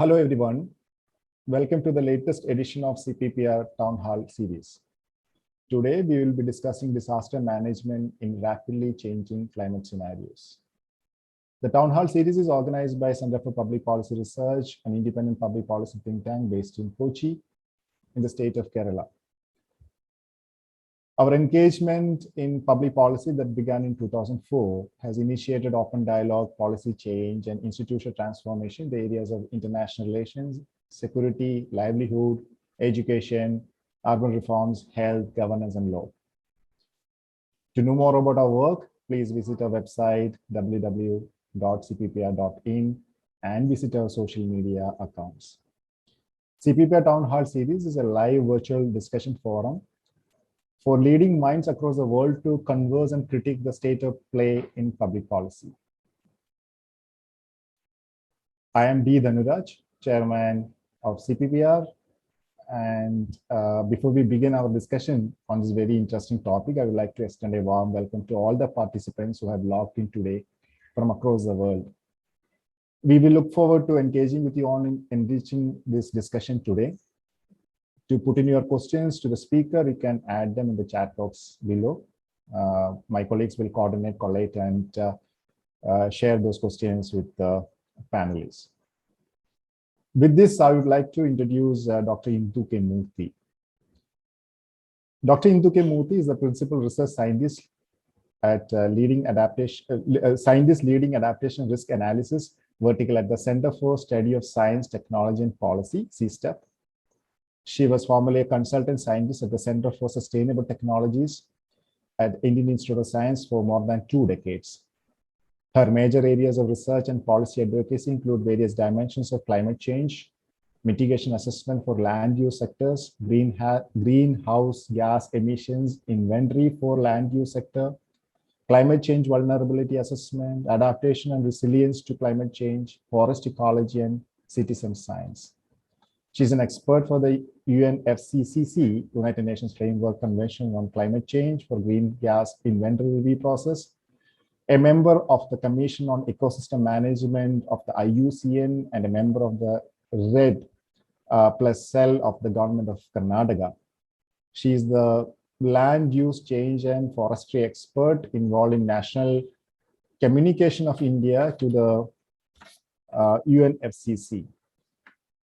Hello everyone, welcome to the latest edition of CPPR Townhall Series. Today we will be discussing disaster management in rapidly changing climate scenarios. The Townhall Series is organized by Center for Public Policy Research, an independent public policy think tank based in Kochi in the state of Kerala. Our engagement in public policy that began in 2004 has initiated open dialogue, policy change, and institutional transformation in the areas of international relations, security, livelihood, education, urban reforms, health, governance, and law. To know more about our work, please visit our website, www.cppr.in, and visit our social media accounts. CPPR Town Hall Series is a live virtual discussion forum for leading minds across the world to converse and critique the state of play in public policy. I am Dhanuraj, Chairman of CPPR. And before we begin our discussion on this very interesting topic, I would like to extend a warm welcome to all the participants who have logged in today from across the world. We will look forward to engaging with you on enriching this discussion today. To put in your questions to the speaker, you can add them in the chat box below. My colleagues will coordinate, collate, and share those questions with the panelists. With this, I would like to introduce Dr. Indu Murthy. Dr. Indu Murthy is the principal research scientist at leading adaptation risk analysis vertical at the Center for Study of Science, Technology, and Policy, CSTEP. She was formerly a consultant scientist at the Center for Sustainable Technologies at Indian Institute of Science for more than 2 decades. Her major areas of research and policy advocacy include various dimensions of climate change, mitigation assessment for land use sectors, greenhouse gas emissions inventory for land use sector, climate change vulnerability assessment, adaptation and resilience to climate change, forest ecology, and citizen science. She's an expert for the UNFCCC, United Nations Framework Convention on Climate Change for Green Gas Inventory Review Process, a member of the Commission on Ecosystem Management of the IUCN, and a member of the RED plus cell of the government of Karnataka. She is the land use change and forestry expert involved in national communication of India to the UNFCCC.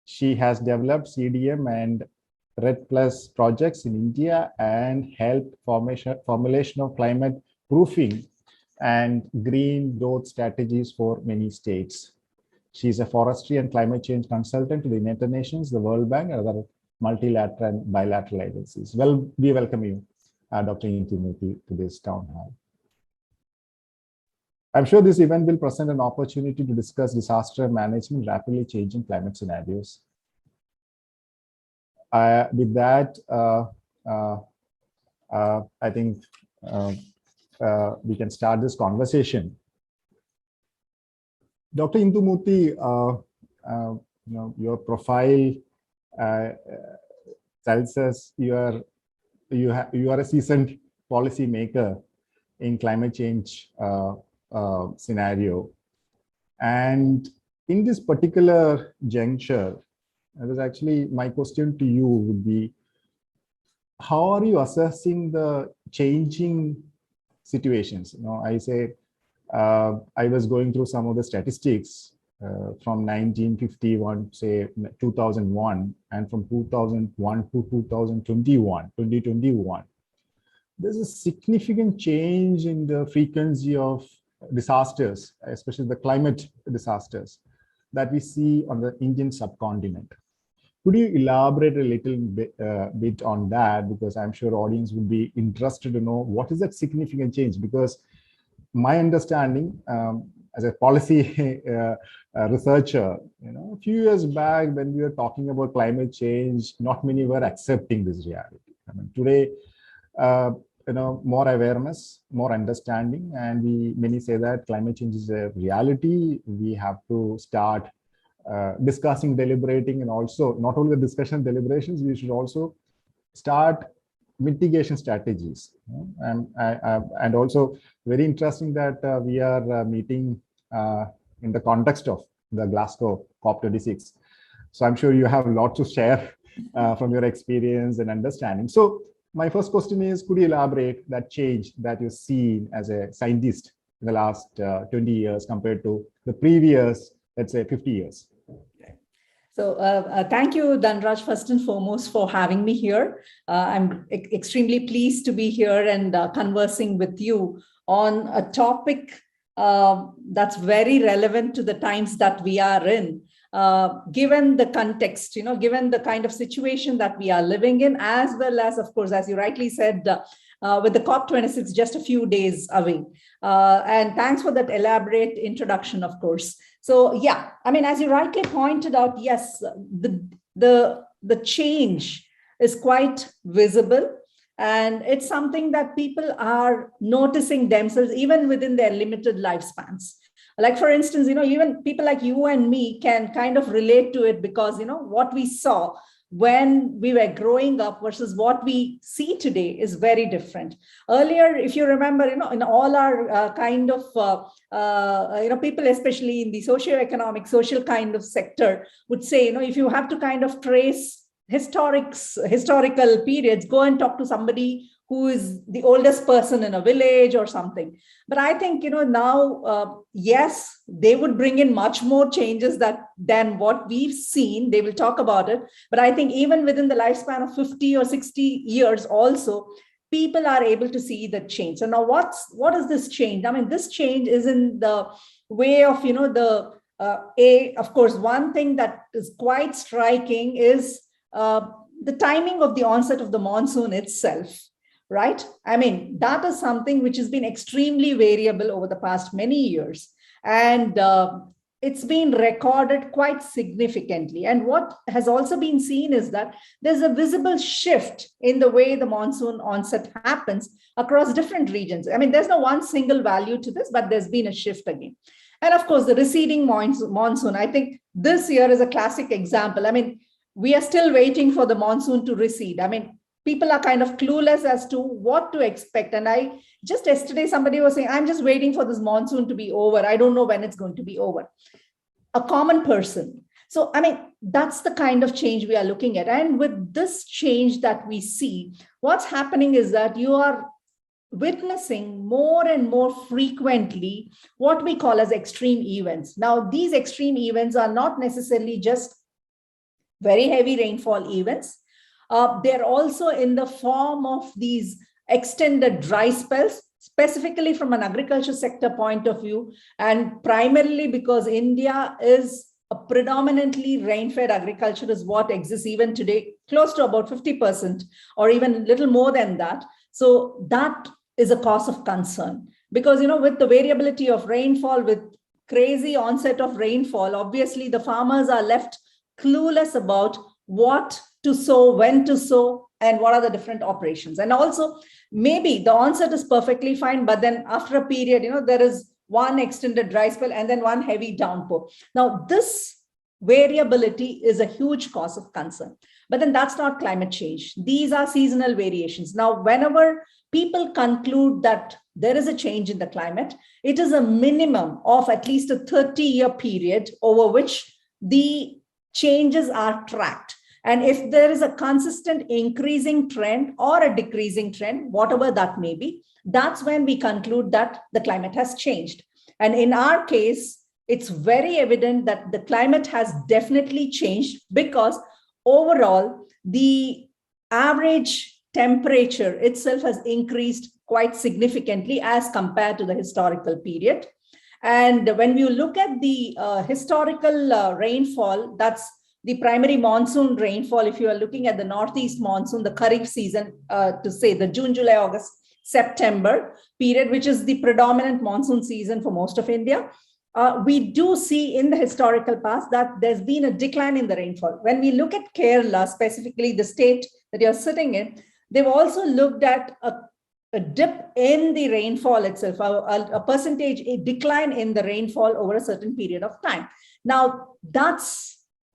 She has developed CDM and RED Plus projects in India and helped formulation of climate proofing and green growth strategies for many states. She is a forestry and climate change consultant to the United Nations, the World Bank, and other multilateral and bilateral agencies. Well, we welcome you, Dr. Indu Murthy, to this town hall. I'm sure this event will present an opportunity to discuss disaster management in rapidly changing climate scenarios. With that, I think we can start this conversation. Dr. Indu Murthy, your profile tells us you are a seasoned policy maker in climate change scenario. And in this particular juncture, it was actually my question to you would be, how are you assessing the changing situations? I say, I was going through some of the statistics from 1951, say 2001, and from 2001 to 2021. There's a significant change in the frequency of disasters, especially the climate disasters that we see on the Indian subcontinent. Could you elaborate a little bit on that? Because I'm sure audience would be interested to know what is that significant change, because my understanding as a policy researcher, a few years back when we were talking about climate change, not many were accepting this reality. Today, more awareness, more understanding, and many say that climate change is a reality. We have to start discussing, deliberating, and also not only the discussion deliberations, we should also start mitigation strategies. And also very interesting that we are meeting in the context of the Glasgow COP26. So I'm sure you have a lot to share from your experience and understanding. So my first question is, could you elaborate that change that you've seen as a scientist in the last 20 years compared to the previous, let's say, 50 years? So thank you, Dhanuraj, first and foremost, for having me here. I'm extremely pleased to be here and conversing with you on a topic that's very relevant to the times that we are in, given the context, given the kind of situation that we are living in, as well as, of course, as you rightly said, with the COP26 just a few days away. And thanks for that elaborate introduction, of course. So, yeah, I mean, as you rightly pointed out, yes, the change is quite visible. And it's something that people are noticing themselves, even within their limited lifespans. Like, for instance, even people like you and me can kind of relate to it because, what we saw when we were growing up versus what we see today is very different. Earlier, if you remember, in all our kind of, people, especially in the socio-economic, social kind of sector, would say, if you have to kind of trace historical periods, go and talk to somebody who is the oldest person in a village or something. But I think, now, yes, they would bring in much more changes than what we've seen. They will talk about it. But I think even within the lifespan of 50 or 60 years also, people are able to see the change. So now what is this change? I mean, this change is in the way of, of course, one thing that is quite striking is the timing of the onset of the monsoon itself. Right? I mean, that is something which has been extremely variable over the past many years. And it's been recorded quite significantly. And what has also been seen is that there's a visible shift in the way the monsoon onset happens across different regions. I mean, there's no one single value to this, but there's been a shift again. And of course, the receding monsoon, I think this year is a classic example. I mean, we are still waiting for the monsoon to recede. I mean, people are kind of clueless as to what to expect. And just yesterday, somebody was saying, I'm just waiting for this monsoon to be over. I don't know when it's going to be over. A common person. So, I mean, that's the kind of change we are looking at. And with this change that we see, what's happening is that you are witnessing more and more frequently what we call as extreme events. Now, these extreme events are not necessarily just very heavy rainfall events. They're also in the form of these extended dry spells, specifically from an agriculture sector point of view, and primarily because India is a predominantly rain-fed agriculture is what exists even today, close to about 50% or even a little more than that. So that is a cause of concern because, with the variability of rainfall, with crazy onset of rainfall, obviously the farmers are left clueless about what to sow, when to sow, and what are the different operations. And also, maybe the onset is perfectly fine, but then after a period, there is one extended dry spell and then one heavy downpour. Now, this variability is a huge cause of concern. But then that's not climate change. These are seasonal variations. Now, whenever people conclude that there is a change in the climate, it is a minimum of at least a 30-year period over which the changes are tracked. And if there is a consistent increasing trend or a decreasing trend, whatever that may be, that's when we conclude that the climate has changed. And in our case, it's very evident that the climate has definitely changed because overall, the average temperature itself has increased quite significantly as compared to the historical period. And when you look at the historical rainfall, that's the primary monsoon rainfall. If you are looking at the Northeast monsoon, the Kharif season, to say the June, July, August, September period, which is the predominant monsoon season for most of India, we do see in the historical past that there's been a decline in the rainfall. When we look at Kerala, specifically the state that you're sitting in, they've also looked at a dip in the rainfall itself, a percentage, a decline in the rainfall over a certain period of time. Now, that's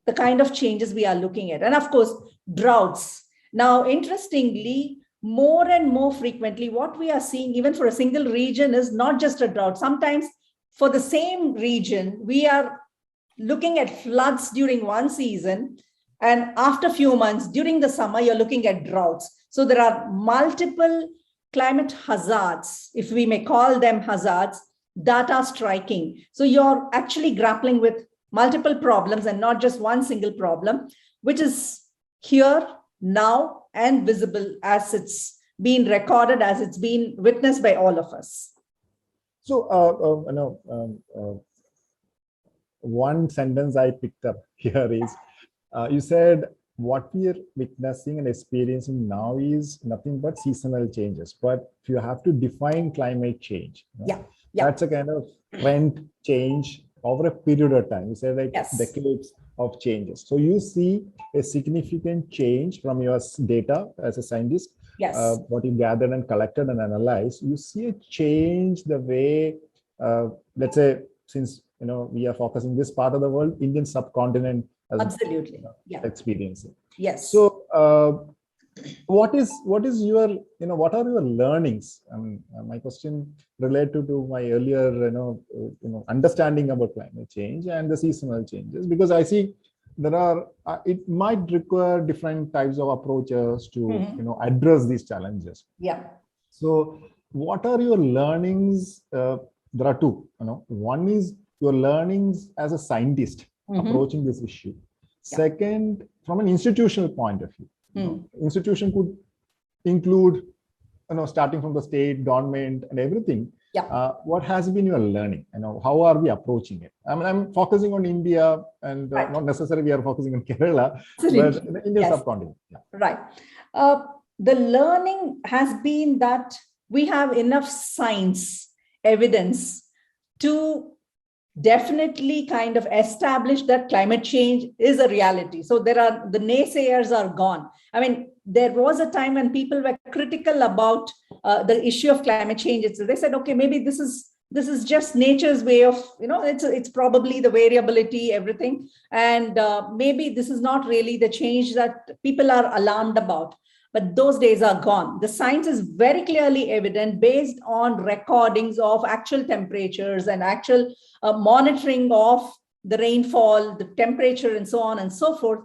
the kind of changes we are looking at. And of course, droughts. Now, interestingly, more and more frequently, what we are seeing, even for a single region, is not just a drought. Sometimes for the same region, we are looking at floods during one season, and after a few months during the summer, you're looking at droughts. So there are multiple climate hazards, if we may call them hazards, that are striking. So you're actually grappling with multiple problems and not just one single problem, which is here now and visible as it's been recorded, as it's been witnessed by all of us. So, one sentence I picked up here is, you said what we are witnessing and experiencing now is nothing but seasonal changes. But if you have to define climate change, that's a kind of trend change over a period of time. You said like decades of changes. So you see a significant change from your data as a scientist. What you gathered and collected and analyzed, you see a change the way, let's say, since we are focusing this part of the world, Indian subcontinent absolutely experiencing. Yes. So what are your learnings? My question related to my earlier understanding about climate change and the seasonal changes, because I see there are it might require different types of approaches to address these challenges. So what are your learnings? There are two. One is your learnings as a scientist approaching this issue. Second, from an institutional point of view, institution could include, starting from the state, government, and everything. What has been your learning? How are we approaching it? I mean, I'm focusing on India, and not necessarily we are focusing on Kerala, but the Indian subcontinent. Right. The learning has been that we have enough science evidence to definitely kind of establish that climate change is a reality. So the naysayers are gone. I mean, there was a time when people were critical about the issue of climate change. They said, okay, maybe this is just nature's way of, it's probably the variability, everything. And maybe this is not really the change that people are alarmed about. But those days are gone. The science is very clearly evident based on recordings of actual temperatures and actual monitoring of the rainfall, the temperature, and so on and so forth.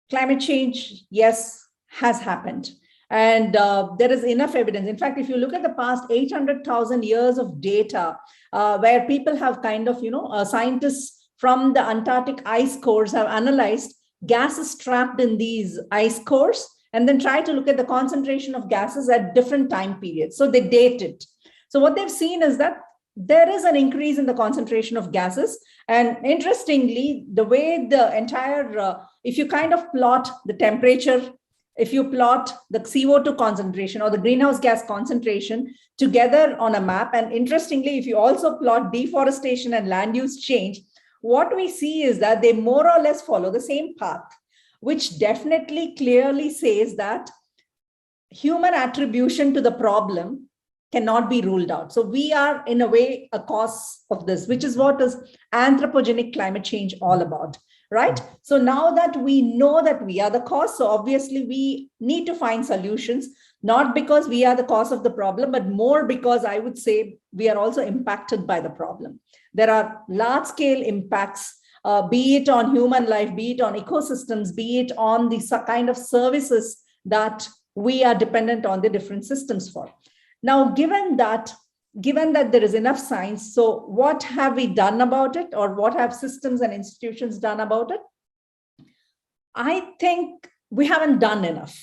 Climate change, yes, has happened. And there is enough evidence. In fact, if you look at the past 800,000 years of data, where people have kind of, scientists from the Antarctic ice cores have analyzed gases trapped in these ice cores, and then try to look at the concentration of gases at different time periods. So they date it. So what they've seen is that there is an increase in the concentration of gases. And interestingly, the way the entire, if you kind of plot the temperature, if you plot the CO2 concentration or the greenhouse gas concentration together on a map, and interestingly, if you also plot deforestation and land use change, what we see is that they more or less follow the same path, which definitely clearly says that human attribution to the problem cannot be ruled out. So we are, in a way, a cause of this, which is what is anthropogenic climate change all about, right? So now that we know that we are the cause, so obviously we need to find solutions, not because we are the cause of the problem, but more because I would say we are also impacted by the problem. There are large-scale impacts, be it on human life, be it on ecosystems, be it on the kind of services that we are dependent on the different systems for. Now, given that there is enough science, so what have we done about it, or what have systems and institutions done about it? I think we haven't done enough.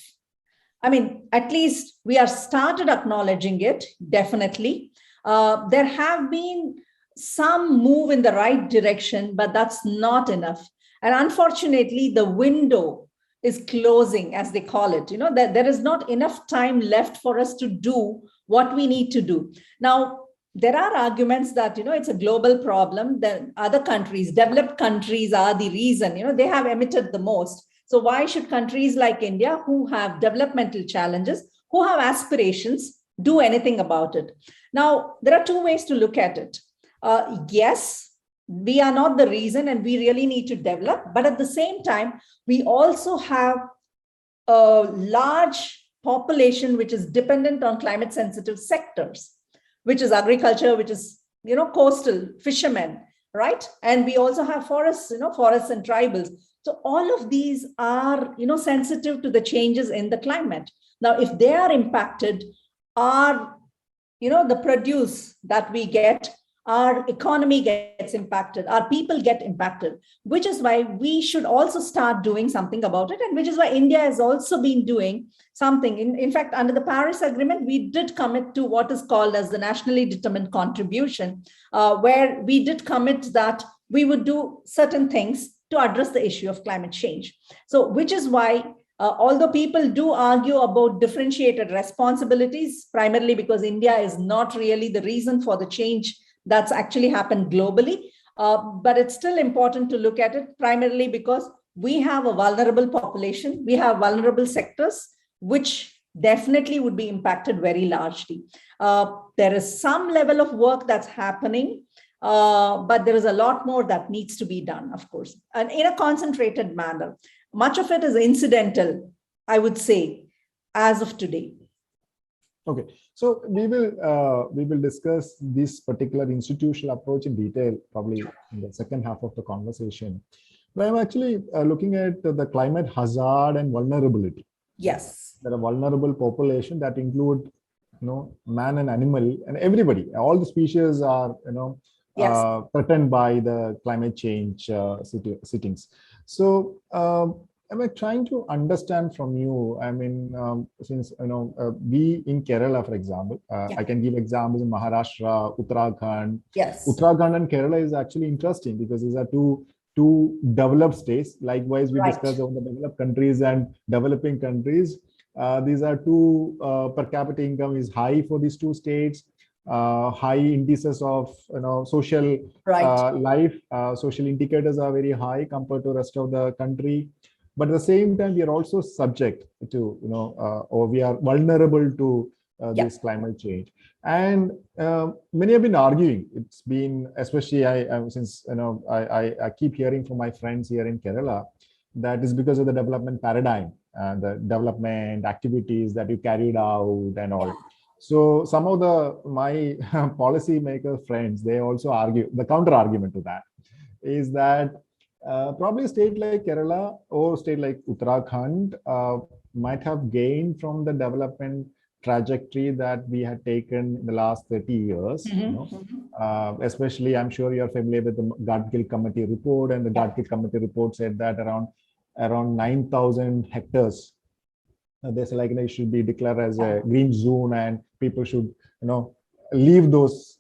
I mean, at least we have started acknowledging it, definitely. There have been some move in the right direction, but that's not enough. And unfortunately, the window is closing, as they call it, that there is not enough time left for us to do what we need to do. Now, there are arguments that, it's a global problem, that other countries, developed countries are the reason, they have emitted the most. So why should countries like India, who have developmental challenges, who have aspirations, do anything about it? Now, there are two ways to look at it. Yes, we are not the reason and we really need to develop, but at the same time, we also have a large population which is dependent on climate sensitive sectors, which is agriculture, which is, coastal, fishermen, right? And we also have forests, forests and tribals. So all of these are, sensitive to the changes in the climate. Now, if they are impacted, our, the produce that we get, our economy gets impacted, our people get impacted, which is why we should also start doing something about it. And which is why India has also been doing something. In fact, under the Paris Agreement, we did commit to what is called as the nationally determined contribution, where we did commit that we would do certain things to address the issue of climate change. So, which is why although people do argue about differentiated responsibilities, primarily because India is not really the reason for the change that's actually happened globally, but it's still important to look at it primarily because we have a vulnerable population, we have vulnerable sectors, which definitely would be impacted very largely. There is some level of work that's happening, but there is a lot more that needs to be done, of course, and in a concentrated manner. Much of it is incidental, I would say, as of today. Okay, so we will discuss this particular institutional approach in detail, probably in the second half of the conversation. But I'm actually looking at the climate hazard and vulnerability. Yes. There are vulnerable population that include, man and animal and everybody. All the species are, Yes. threatened by the climate change sittings. So I'm trying to understand from you. I mean, since we in Kerala, for example, I can give examples in Maharashtra, Uttarakhand. Yes. Uttarakhand and Kerala is actually interesting because these are two developed states. Likewise, we discussed about the developed countries and developing countries. These are two per capita income is high for these two states. High indices of social life, social indicators are very high compared to the rest of the country. But at the same time, we are also subject to or we are vulnerable to this climate change. And many have been arguing. It's been, especially since I keep hearing from my friends here in Kerala that is because of the development paradigm and the development activities that you carried out and all. So some of my policymaker friends, they also argue, the counter argument to that is that probably a state like Kerala or state like Uttarakhand might have gained from the development trajectory that we had taken in the last 30 years. Especially, I'm sure you're familiar with the Gadgil Committee report, and the Gadgil Committee report said that around 9,000 hectares they say it should be declared as a green zone, and people should leave those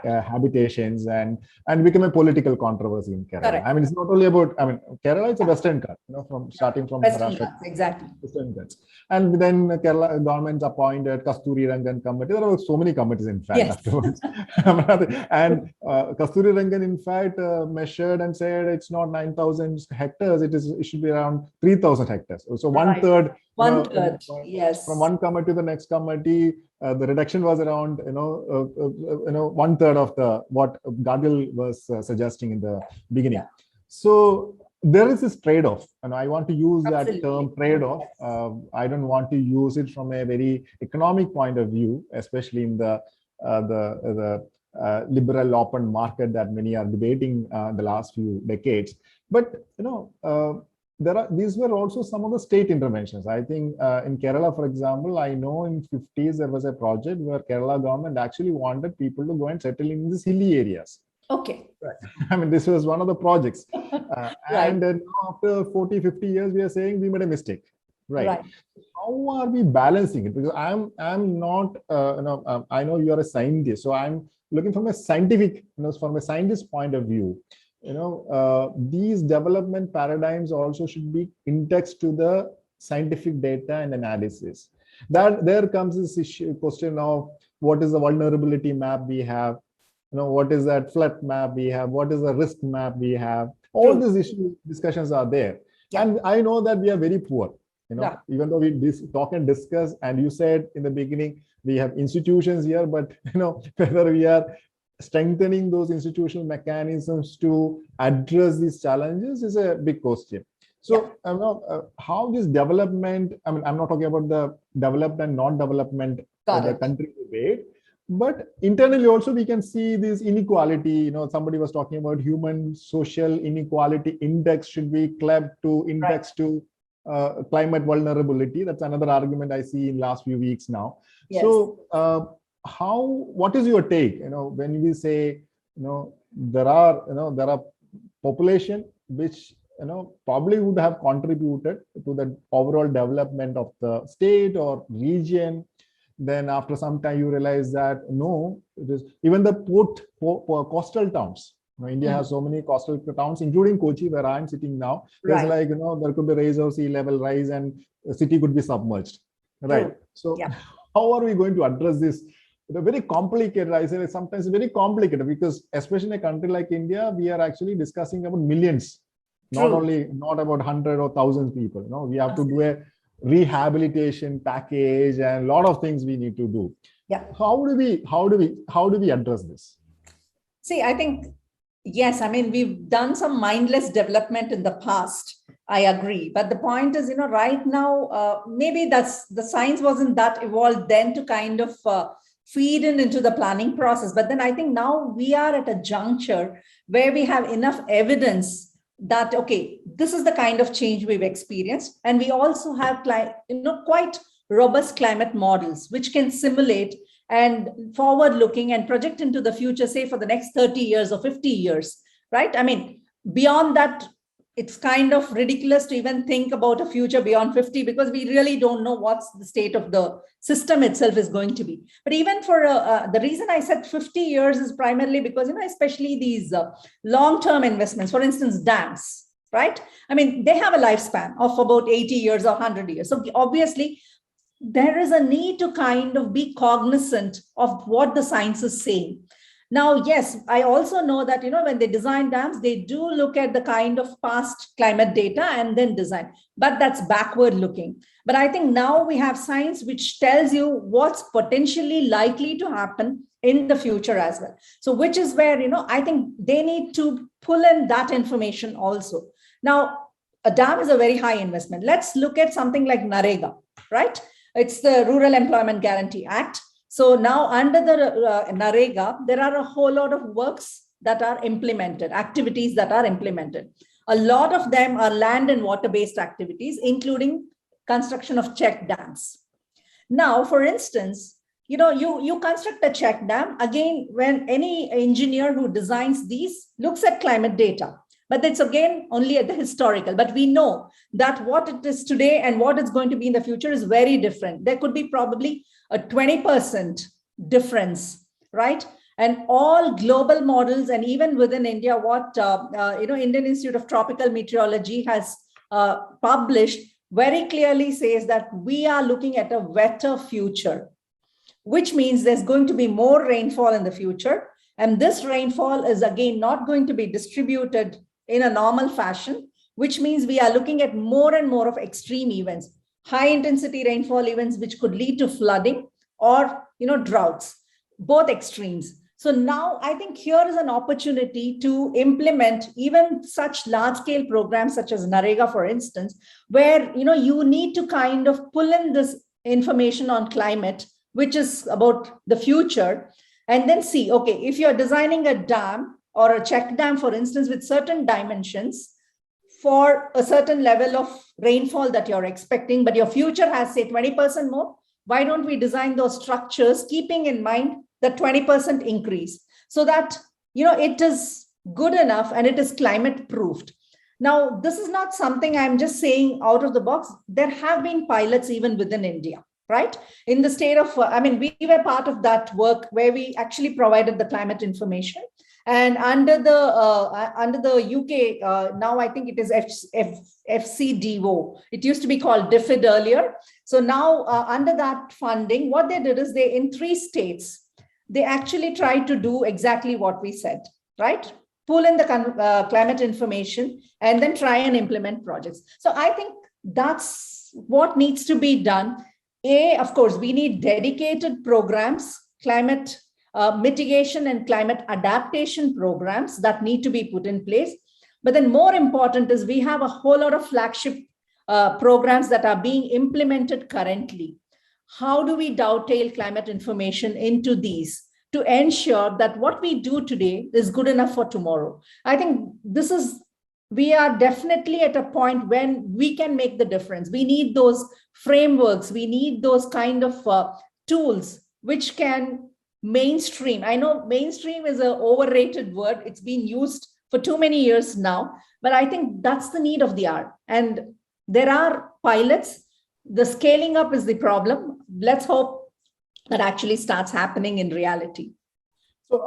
habitations and become a political controversy in Kerala. Correct. I mean, it's not only about, Kerala is a Western cut, from starting from Western Ghats, exactly. Western Ghats. And then Kerala government appointed Kasturi Rangan committee. There are so many committees, in fact, afterwards. And Kasturi Rangan, in fact, measured and said it's not 9,000 hectares, it should be around 3,000 hectares. So one third. Yes. From one committee to the next committee, the reduction was around, 1/3 of what Gadgil was suggesting in the beginning. So there is this trade-off, and I want to use that term trade-off. I don't want to use it from a very economic point of view, especially in the liberal open market that many are debating the last few decades. But these were also some of the state interventions. I think in Kerala, for example, I know in 50s there was a project where Kerala government actually wanted people to go and settle in these hilly areas. Okay. I mean, this was one of the projects. And then after 40, 50 years, we are saying we made a mistake. Right. How are we balancing it? Because I'm not, I know you're a scientist, so I'm looking from a scientific, from a scientist point of view. These development paradigms also should be indexed to the scientific data and analysis. That there comes this question of what is the vulnerability map we have, what is that flood map we have, what is the risk map we have. All these discussions are there, and I know that we are very poor. Even though we talk and discuss, and you said in the beginning we have institutions here, but whether we are strengthening those institutional mechanisms to address these challenges is a big question. So how this development, I'm not talking about the developed and non-development the country debate, But internally also we can see this inequality. Somebody was talking about human social inequality index should be clubbed to index to climate vulnerability. That's another argument I see in last few weeks now. Yes. So what is your take? When we say, there are population which probably would have contributed to the overall development of the state or region. Then after some time, you realize that no, it is even the coastal towns. India has so many coastal towns, including Kochi, where I'm sitting now. There's like, there could be rise of sea level rise and the city could be submerged. Right. True. So how are we going to address this? It's very complicated. I say sometimes very complicated because especially in a country like India, we are actually discussing about millions, not about 100 or 1,000 people. We have to do a rehabilitation package and a lot of things we need to do. Yeah. How do we address this? See, I think, yes, I mean, we've done some mindless development in the past. I agree. But the point is, right now, maybe that's the science wasn't that evolved then to kind of feed into the planning process. But then I think now we are at a juncture where we have enough evidence that, okay, this is the kind of change we've experienced. And we also have quite robust climate models, which can simulate and forward looking and project into the future, say for the next 30 years or 50 years, right? I mean, beyond that, it's kind of ridiculous to even think about a future beyond 50 because we really don't know what's the state of the system itself is going to be. But even for the reason I said 50 years is primarily because, especially these long-term investments, for instance, dams, right? I mean, they have a lifespan of about 80 years or 100 years. So obviously, there is a need to kind of be cognizant of what the science is saying. Now, yes, I also know that, when they design dams, they do look at the kind of past climate data and then design, but that's backward looking. But I think now we have science which tells you what's potentially likely to happen in the future as well. So which is where, I think they need to pull in that information also. Now, a dam is a very high investment. Let's look at something like NREGA, right? It's the Rural Employment Guarantee Act. So now under the NREGA, there are a whole lot of works that are implemented, activities that are implemented. A lot of them are land and water-based activities, including construction of check dams. Now, for instance, you construct a check dam, again, when any engineer who designs these looks at climate data, but it's again only at the historical. But we know that what it is today and what it's going to be in the future is very different. There could be probably a 20% difference, right? And all global models, and even within India, what Indian Institute of Tropical Meteorology has published very clearly says that we are looking at a wetter future, which means there's going to be more rainfall in the future. And this rainfall is again not going to be distributed in a normal fashion, which means we are looking at more and more of extreme events, high intensity rainfall events, which could lead to flooding or, droughts, both extremes. So now I think here is an opportunity to implement even such large scale programs such as NREGA, for instance, where, you need to kind of pull in this information on climate, which is about the future, and then see, okay, if you're designing a dam or a check dam, for instance, with certain dimensions for a certain level of rainfall that you're expecting, but your future has, say, 20% more, why don't we design those structures keeping in mind the 20% increase so that, it is good enough and it is climate proofed. Now, this is not something I'm just saying out of the box. There have been pilots even within India, right? In the state of, we were part of that work where we actually provided the climate information. And under the UK, now I think it is FCDO. It used to be called DFID earlier. So now under that funding, what they did is in 3 states, they actually tried to do exactly what we said, right? Pull in the climate information and then try and implement projects. So I think that's what needs to be done. Of course, we need dedicated programs, climate mitigation and climate adaptation programs that need to be put in place. But then more important is we have a whole lot of flagship programs that are being implemented currently. how do we dovetail climate information into these to ensure that what we do today is good enough for tomorrow? I think we are definitely at a point when we can make the difference. We need those frameworks. We need those kind of tools which can mainstream. I know mainstream is an overrated word. It's been used for too many years now, but I think that's the need of the hour. And there are pilots. The scaling up is the problem. Let's hope that actually starts happening in reality. So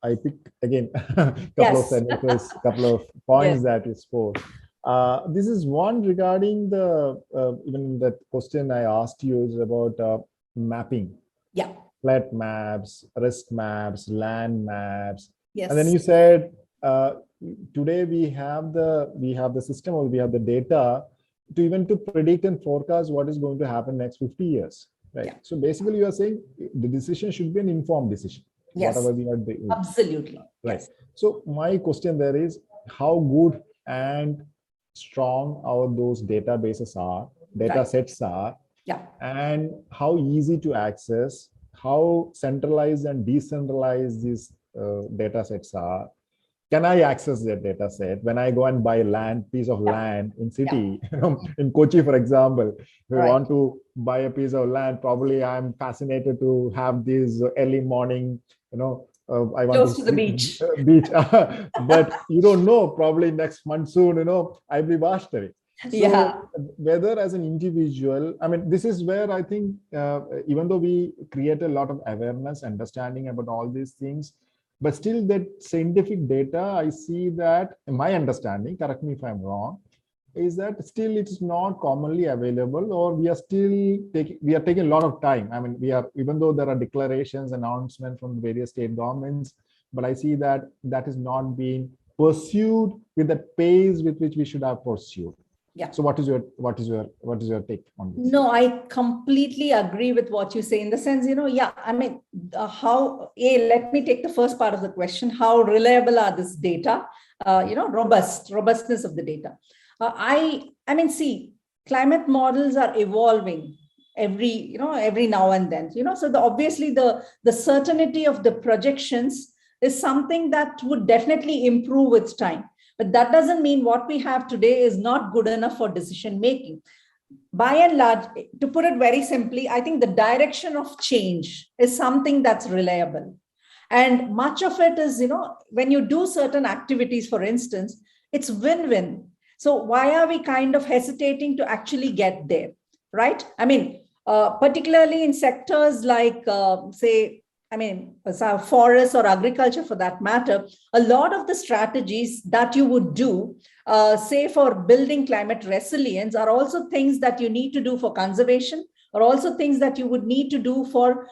I picked again a couple of sentences, couple of points that you spoke. This is one regarding the even that question I asked you is about mapping. Yeah. Flat maps, risk maps, land maps. Yes. And then you said today we have the system, or we have the data to predict and forecast what is going to happen next 50 years. Right. Yeah. So basically you are saying the decision should be an informed decision. Yes. Whatever we are doing. Absolutely. Right. Yes. So my question there is how good and strong those databases are, data sets are, yeah, and how easy to access, how centralized and decentralized these data sets are. Can I access that data set when I go and buy piece of land in city? In Kochi, for example, if I want to buy a piece of land, probably I'm fascinated to have this early morning, I want close to the beach. But you don't know, probably next month soon, I'll be washed away. So whether as an individual, I mean, this is where I think, even though we create a lot of awareness, understanding about all these things, but still that scientific data, I see that, in my understanding, correct me if I'm wrong, is that still it's not commonly available, or we are taking a lot of time. I mean, even though there are declarations, announcements from various state governments, but I see that is not being pursued with the pace with which we should have pursued. Yeah. So what is your take on this? No, I completely agree with what you say in the sense, I mean, let me take the first part of the question. How reliable are this data? Robustness of the data. I mean, see, climate models are evolving every now and then, so obviously the certainty of the projections is something that would definitely improve with time. But that doesn't mean what we have today is not good enough for decision making. By and large, to put it very simply, I think the direction of change is something that's reliable. And much of it is, when you do certain activities, for instance, it's win-win. So why are we kind of hesitating to actually get there, right? I mean, particularly in sectors like, forests or agriculture for that matter, a lot of the strategies that you would do, say for building climate resilience, are also things that you need to do for conservation, or also things that you would need to do for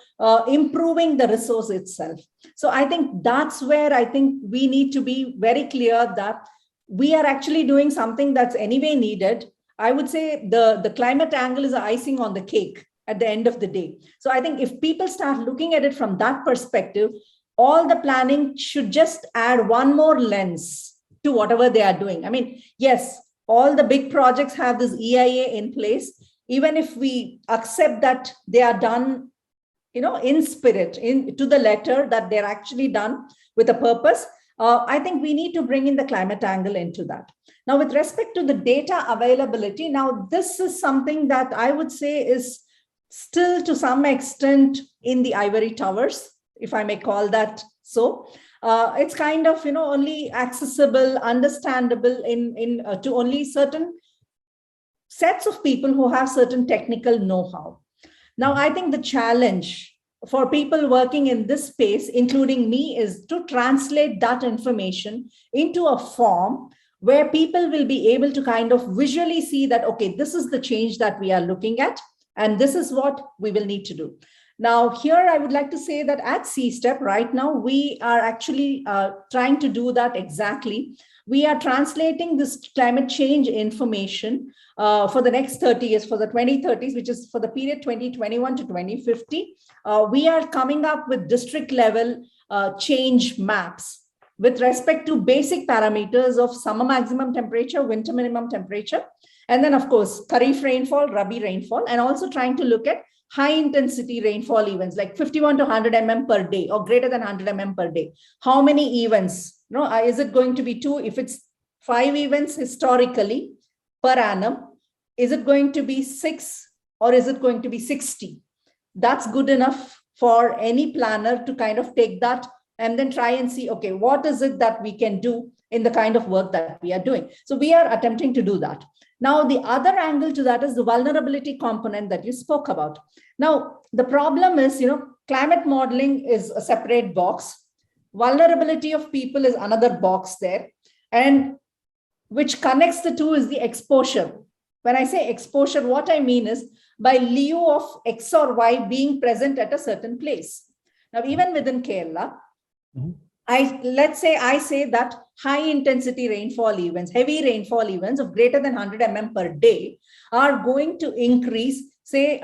improving the resource itself. So I think that's where I think we need to be very clear that we are actually doing something that's anyway needed. I would say the climate angle is icing on the cake at the end of the day. So I think if people start looking at it from that perspective, all the planning should just add one more lens to whatever they are doing. I mean, yes, all the big projects have this EIA in place. Even if we accept that they are done, in spirit, to the letter, that they're actually done with a purpose, I think we need to bring in the climate angle into that. Now, with respect to the data availability, now this is something that I would say is still to some extent in the ivory towers, if I may call that so. It's kind of, only accessible, understandable to only certain sets of people who have certain technical know-how. Now, I think the challenge for people working in this space, including me, is to translate that information into a form where people will be able to kind of visually see that, okay, this is the change that we are looking at, and this is what we will need to do. Now, here I would like to say that at CSTEP right now, we are actually trying to do that exactly. We are translating this climate change information for the next 30 years, for the 2030s, which is for the period 2021 to 2050. We are coming up with district level change maps with respect to basic parameters of summer maximum temperature, winter minimum temperature, And then, of course, Kharif rainfall, Rabi rainfall, and also trying to look at high intensity rainfall events like 51 to 100 mm per day or greater than 100 mm per day. How many events? Is it going to be 2? If it's 5 events historically per annum, is it going to be 6 or is it going to be 60? That's good enough for any planner to kind of take that and then try and see, okay, what is it that we can do in the kind of work that we are doing? So we are attempting to do that. Now, the other angle to that is the vulnerability component that you spoke about. Now, the problem is, climate modeling is a separate box. Vulnerability of people is another box there. And which connects the two is the exposure. When I say exposure, what I mean is by lieu of X or Y being present at a certain place. Now, even within Kerala, I say that high intensity rainfall events, heavy rainfall events of greater than 100 mm per day are going to increase, say,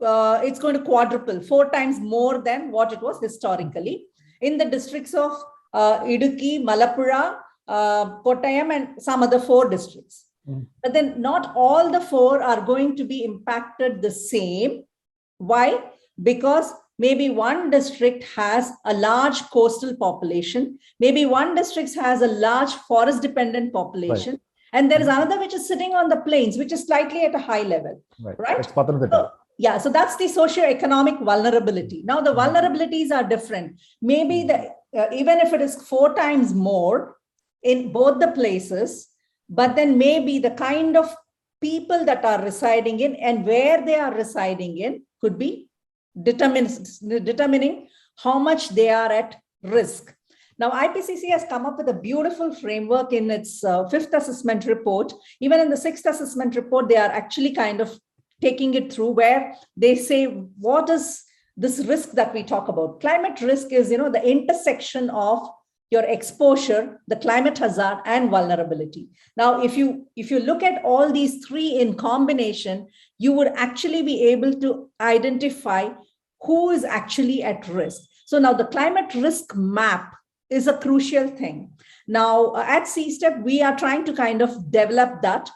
it's going to quadruple, 4 times more than what it was historically in the districts of Idukki, Malappuzha, Kottayam, and some other 4 districts. But then not all the 4 are going to be impacted the same. Why? Because maybe one district has a large coastal population. Maybe one district has a large forest dependent population. Right. And there is another which is sitting on the plains, which is slightly at a high level. Right? So that's the socio-economic vulnerability. Now the vulnerabilities are different. Maybe even if it is 4 times more in both the places, but then maybe the kind of people that are residing in and where they are residing in could be determining how much they are at risk. Now, IPCC has come up with a beautiful framework in its 5th assessment report. Even in the 6th assessment report, they are actually kind of taking it through where they say, what is this risk that we talk about? Climate risk is, the intersection of your exposure, the climate hazard, and vulnerability. Now, if you look at all these 3 in combination, you would actually be able to identify who is actually at risk. So now the climate risk map is a crucial thing. Now at CSTEP, we are trying to kind of develop that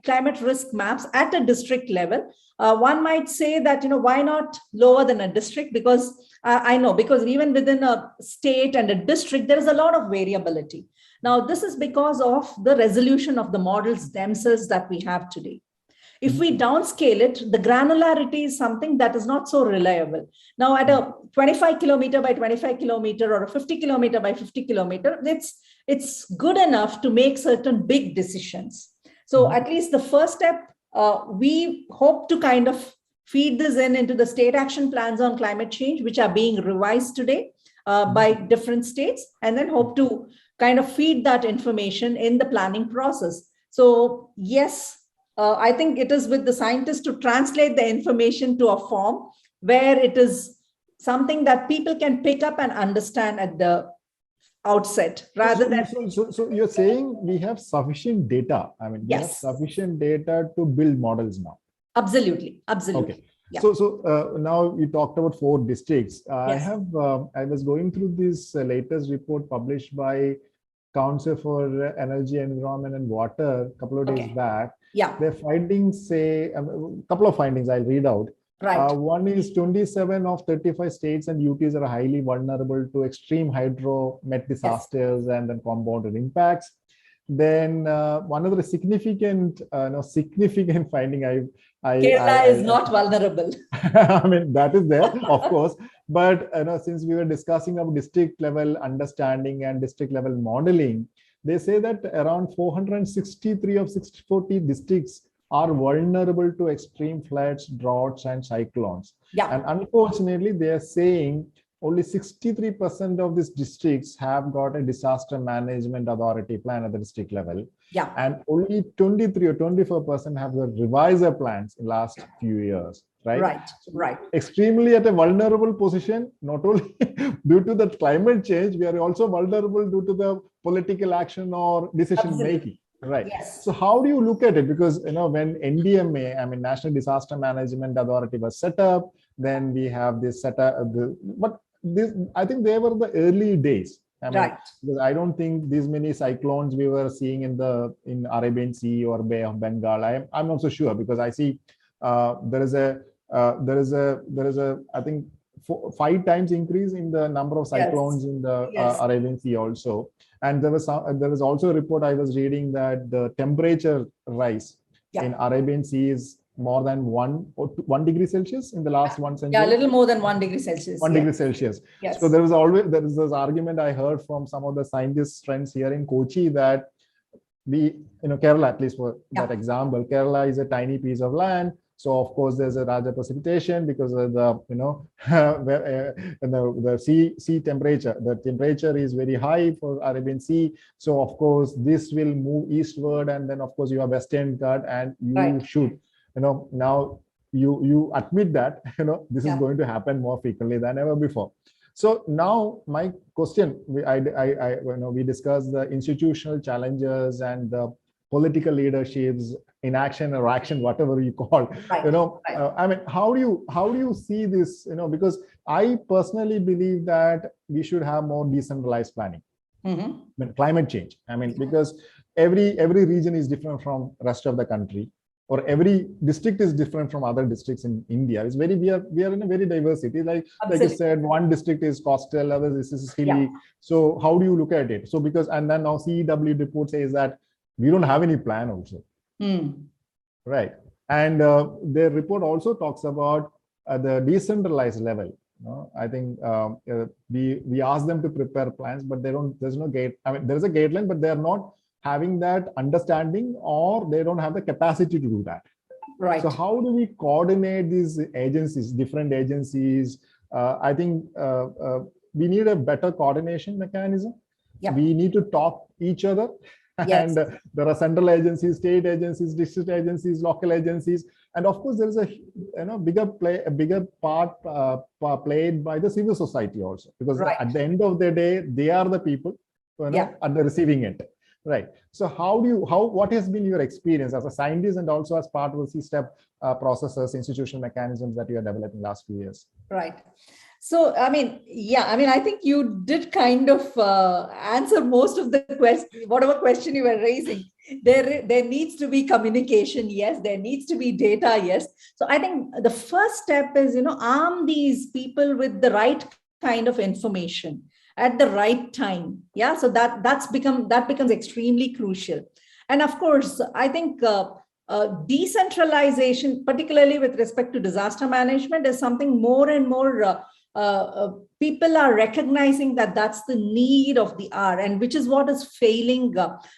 climate risk maps at a district level. One might say that, why not lower than a district? Because I know, because even within a state and a district, there is a lot of variability. Now, this is because of the resolution of the models themselves that we have today. If we downscale it, the granularity is something that is not so reliable. Now, at a 25 kilometer by 25 kilometer or a 50 kilometer by 50 kilometer, it's good enough to make certain big decisions. So at least the first step, we hope to kind of feed this into the state action plans on climate change, which are being revised today by different states, and then hope to kind of feed that information in the planning process. So yes, I think it is with the scientists to translate the information to a form where it is something that people can pick up and understand at the outset rather than. So you're saying we have sufficient data. I mean, we have sufficient data to build models now. Absolutely. Okay. Yeah. So now you talked about 4 districts. I was going through this latest report published by Council for Energy, Environment and Water a couple of days back. Yeah. Their findings say a couple of findings I'll read out. Right. One is 27 of 35 states and UTs are highly vulnerable to extreme hydro-met disasters and then compounded impacts. Then one other significant finding Kerala is not vulnerable. I mean, that is there, of course. But since we were discussing about district level understanding and district level modeling, they say that around 463 of 640 districts are vulnerable to extreme floods, droughts, and cyclones. Yeah. And unfortunately, they are saying only 63% of these districts have got a disaster management authority plan at the district level. Yeah. And only 23 or 24% have the revisor plans in the last few years. Right. Extremely at a vulnerable position, not only due to the climate change, we are also vulnerable due to the political action or decision making. Right. Yes. So how do you look at it? Because when NDMA, I mean National Disaster Management Authority, was set up, then we have this set up. But this, I think they were the early days. I mean, Right. because I don't think these many cyclones we were seeing in Arabian Sea or Bay of Bengal. I'm not so sure, because I see there is a I think 5 times increase in the number of cyclones in the Arabian Sea also. And there was also a report I was reading that the temperature rise in Arabian Sea is more than 1 degree Celsius in the last 1 century. Yeah, a little more than 1 degree Celsius. 1 degree Celsius. Yes. So there is this argument I heard from some of the scientists friends here in Kochi that Kerala, at least for that example, Kerala is a tiny piece of land. So of course there's a larger precipitation because of the the sea temperature. The temperature is very high for Arabian Sea. So of course this will move eastward, and then of course you have Western Ghats, and you should now you admit that this is going to happen more frequently than ever before. So now my question, we discussed the institutional challenges and the political leaderships, inaction or action, whatever you call. I mean, how do you see this? Because I personally believe that we should have more decentralized planning. I mean, climate change. I mean, because every region is different from rest of the country, or every district is different from other districts in India. It's we are in a very diverse city. Like you said, one district is coastal, others is hilly. So how do you look at it? So and then now CEW report says that we don't have any plan also. Right. And their report also talks about the decentralized level. I think we ask them to prepare plans, but there's no gate. I mean, there's a guideline, but they're not having that understanding, or they don't have the capacity to do that. Right. So how do we coordinate these agencies, different agencies? I think we need a better coordination mechanism. We need to talk each other. And there are central agencies, state agencies, district agencies, local agencies, and of course there is a bigger part played by the civil society also, because at the end of the day they are the people at the receiving end. Right. So what has been your experience as a scientist and also as part of the CSTEP processes, institutional mechanisms that you are developing last few years? Right. So, I mean, I think you did kind of answer most of the whatever question you were raising. There needs to be communication. Yes. There needs to be data. Yes. So I think the first step is, arm these people with the right kind of information at the right time. Yeah. So that becomes extremely crucial. And of course, I think decentralization, particularly with respect to disaster management, is something more and more people are recognizing that that's the need of the hour, and which is what is failing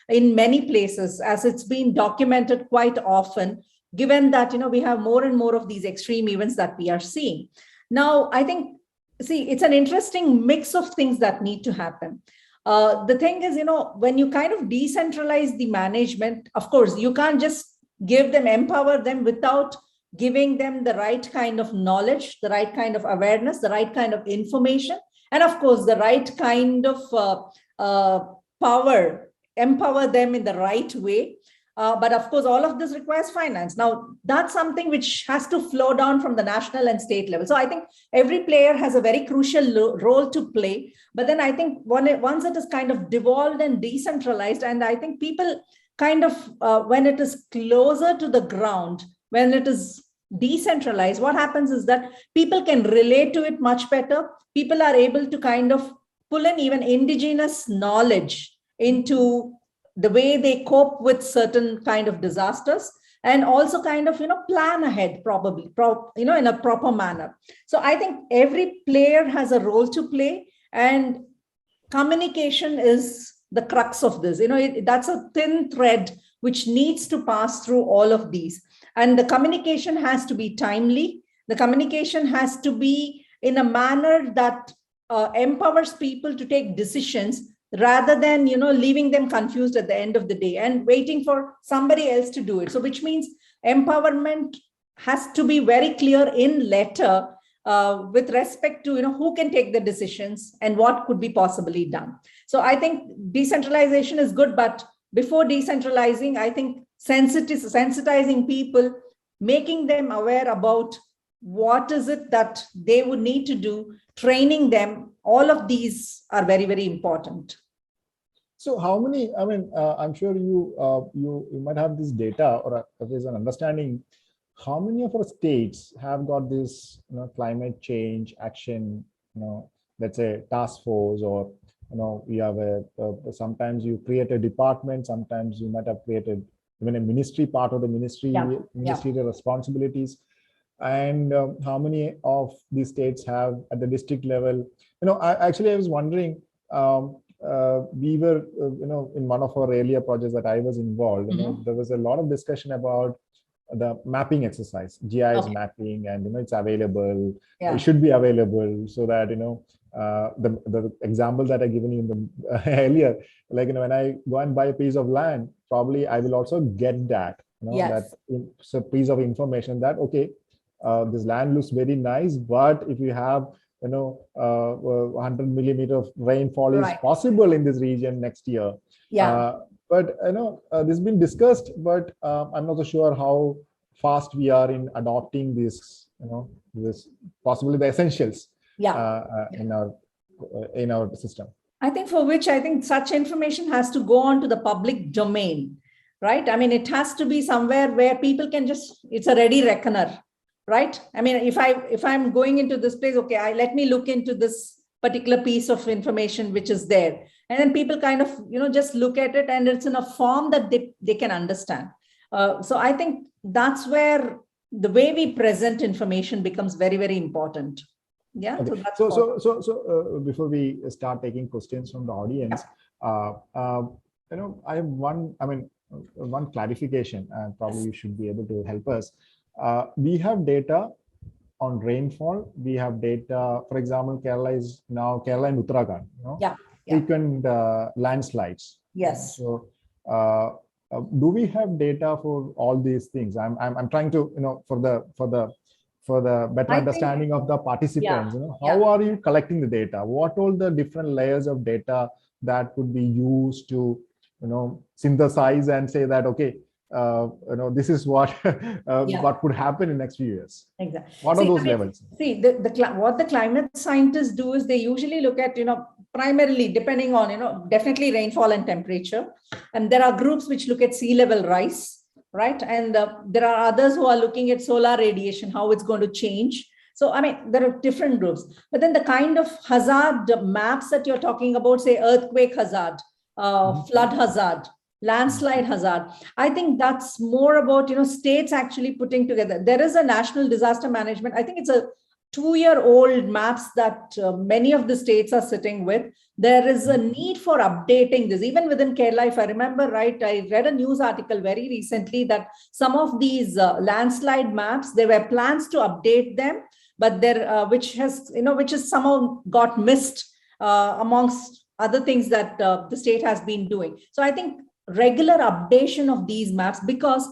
in many places, as it's been documented quite often, given that, we have more and more of these extreme events that we are seeing. Now, I think, it's an interesting mix of things that need to happen. The thing is, when you kind of decentralize the management, of course, you can't just empower them without giving them the right kind of knowledge, the right kind of awareness, the right kind of information, and of course, the right kind of power, empower them in the right way. But of course, all of this requires finance. Now, that's something which has to flow down from the national and state level. So I think every player has a very crucial role to play. But then I think once it is kind of devolved and decentralized, and I think people kind of, when it is closer to the ground, when it is decentralized, what happens is that people can relate to it much better. People are able to kind of pull in even indigenous knowledge into the way they cope with certain kind of disasters, and also kind of, plan ahead probably, in a proper manner. So I think every player has a role to play, and communication is the crux of this. That's a thin thread which needs to pass through all of these. And the communication has to be timely. The communication has to be in a manner that empowers people to take decisions, rather than, leaving them confused at the end of the day and waiting for somebody else to do it. So which means empowerment has to be very clear in letter with respect to, who can take the decisions and what could be possibly done. So I think decentralization is good, but before decentralizing, I think sensitizing people, making them aware about what is it that they would need to do, training them. All of these are very, very important. So how many, I mean, I'm sure you might have this data, or there's an understanding, how many of our states have got this, climate change action, let's say task force, or, we have sometimes you create a department, sometimes you might have created even a ministry, part of the ministry, ministerial responsibilities. And how many of these states have at the district level? I was wondering, we were, in one of our earlier projects that I was involved, there was a lot of discussion about the mapping exercise, GIS mapping, and it's available. It should be available, so that the example that I given you in the earlier, like when I go and buy a piece of land, probably I will also get that, that it's a piece of information that this land looks very nice, but if you have 100 millimeter of rainfall is possible in this region next year. But this has been discussed, but I'm not so sure how fast we are in adopting this, this possibly the essentials in our system. I think such information has to go on to the public domain, right? I mean, it has to be somewhere where people can it's a ready reckoner. Right. I mean, if I'm going into this place, let me look into this particular piece of information which is there. And then people kind of, just look at it, and it's in a form that they can understand. So I think that's where the way we present information becomes very, very important. Yeah. Okay. So before we start taking questions from the audience, I have one clarification, and probably you should be able to help us. We have data on rainfall. We have data, for example, Kerala and Uttarakhand, frequent landslides. Yes. So, do we have data for all these things? I'm trying to, for the better understanding of the participants. How are you collecting the data? What all the different layers of data that could be used to, synthesize and say that this is what what could happen in the next few years. Exactly. What are those levels? See, what the climate scientists do is they usually look at, primarily depending on, definitely rainfall and temperature. And there are groups which look at sea level rise, right? And there are others who are looking at solar radiation, how it's going to change. So, I mean, there are different groups. But then the kind of hazard maps that you're talking about, say earthquake hazard, flood hazard, landslide hazard, I think that's more about, states actually putting together. There is a national disaster management. I think it's a 2-year-old maps that many of the states are sitting with. There is a need for updating this. Even within Kerala, if I remember right, I read a news article very recently that some of these landslide maps, there were plans to update them, but which has somehow got missed amongst other things that the state has been doing. So I think regular updation of these maps, because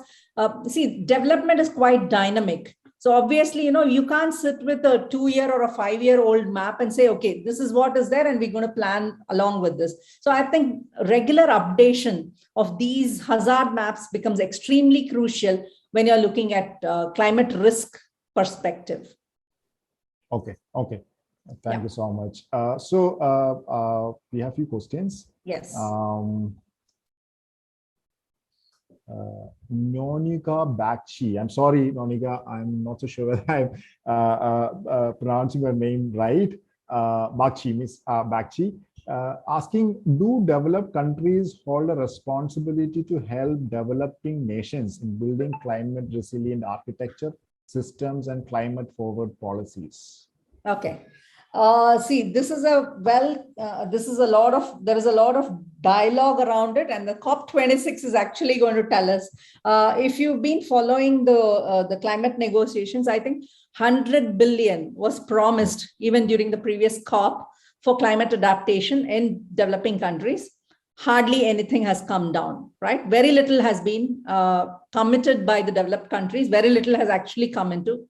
development is quite dynamic. So obviously, you can't sit with a 2-year or a 5-year-old map and say, okay, this is what is there, and we're going to plan along with this. So I think regular updation of these hazard maps becomes extremely crucial when you're looking at climate risk perspective. Okay. Thank you so much. So we have a few questions. Yes. Nonika Bakchi. I'm sorry, Nonika. I'm not so sure whether I'm pronouncing her name right. Bakchi, Miss Bakchi, asking, do developed countries hold a responsibility to help developing nations in building climate resilient architecture, systems, and climate forward policies? Okay. This is a lot of dialogue around it, and the COP26 is actually going to tell us. If you've been following the climate negotiations, I think 100 billion was promised even during the previous COP for climate adaptation in developing countries. Hardly anything has come down, right? Very little has been committed by the developed countries. Very little has actually come into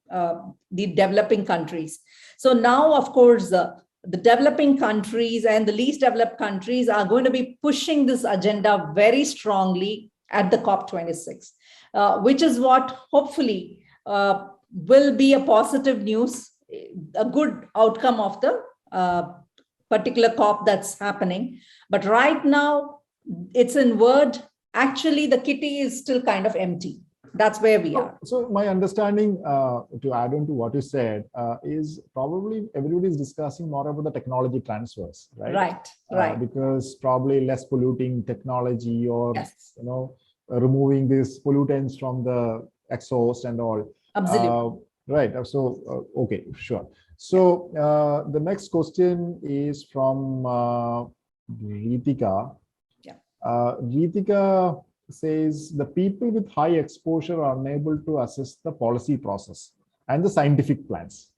the developing countries. So now, of course, the developing countries and the least developed countries are going to be pushing this agenda very strongly at the COP26, which is what hopefully will be a positive news, a good outcome of the particular COP that's happening. But right now, it's in word. Actually, the kitty is still kind of empty. That's where we are. So my understanding, to add on to what you said, is probably everybody is discussing more about the technology transfers, right? Right. Because probably less polluting technology, or yes. removing these pollutants from the exhaust and all. Absolutely. Right. So okay, sure. So the next question is from Ritika. Yeah. Ritika says the people with high exposure are unable to assess the policy process and the scientific plans.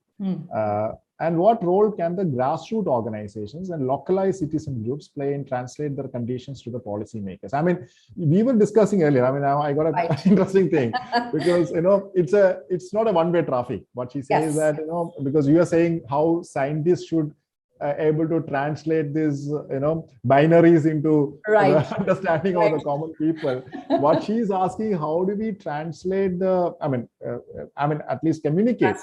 And what role can the grassroots organizations and localized citizen groups play in translate their conditions to the policymakers? I mean, we were discussing earlier. I mean, I got an interesting thing, because it's not a one-way traffic. What she says that because you are saying how scientists should able to translate these binaries into the understanding of the common people. What she's asking, how do we translate the I mean at least communicate,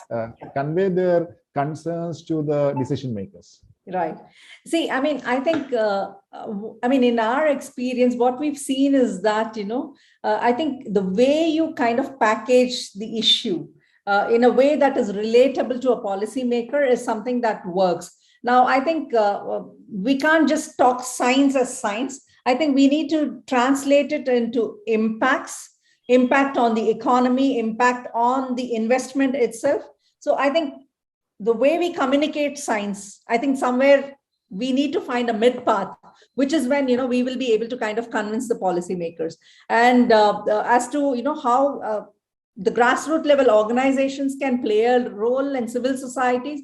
convey their concerns to the decision makers? Right. See, I mean, I think, in our experience, what we've seen is that, I think the way you kind of package the issue in a way that is relatable to a policymaker is something that works. Now, I think we can't just talk science as science. I think we need to translate it into impact on the economy, impact on the investment itself. So I think the way we communicate science, I think somewhere we need to find a mid path, which is when, we will be able to kind of convince the policymakers. And as to, how the grassroots level organizations can play a role in civil societies,